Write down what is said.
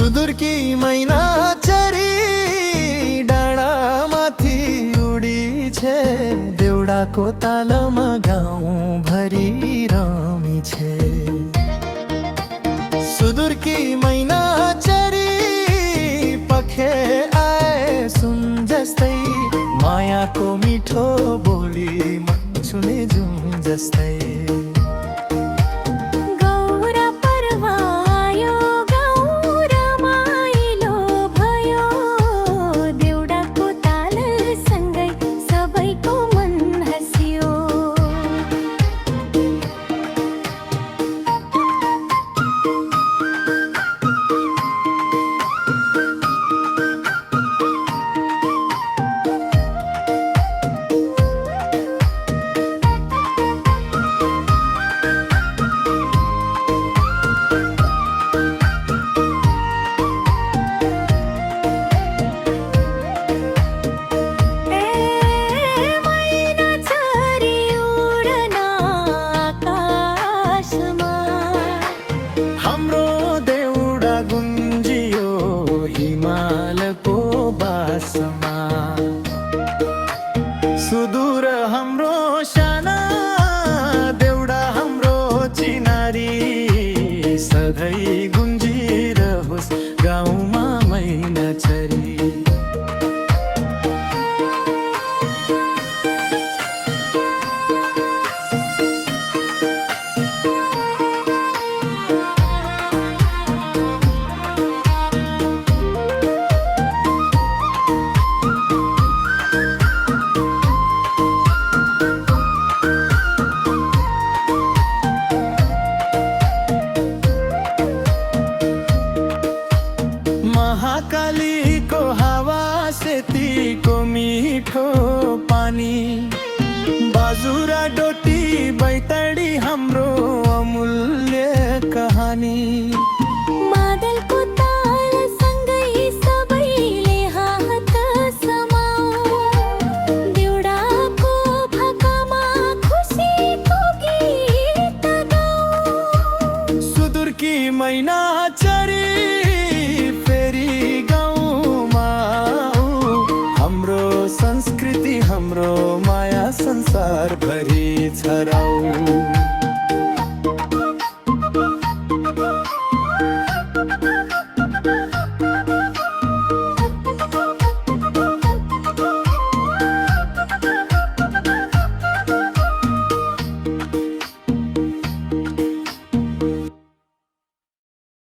सुदूरकी मैना चरी डाँडामाथि उडी छे देउडाको तालमा गाउँ भरि रमी छे सुदूरकी मैना चरी पखे आए सुन जस्तै मायाको मिठो बोली मन सुने जुन जस्तै हाम्रो देउडा गुन्जियो हिमालको बासमा सुदूर हाम्रो साना देउडा हाम्रो चिनारी सधैँ गुन्जिरहोस् गाउँमा मैना चरी महाकालीको हावा सेतीको मिठो पानी बाजुरा डोटी बैतडी हाम्रो अमूल्य कहानी मादलको ताल सँगै सबैले हात समाऊ देउडाको भाकामा खुसीको गीत गाऊ सुदूरकी मैना चरी संस्कृति हाम्रो माया संसार भरि छराऊ।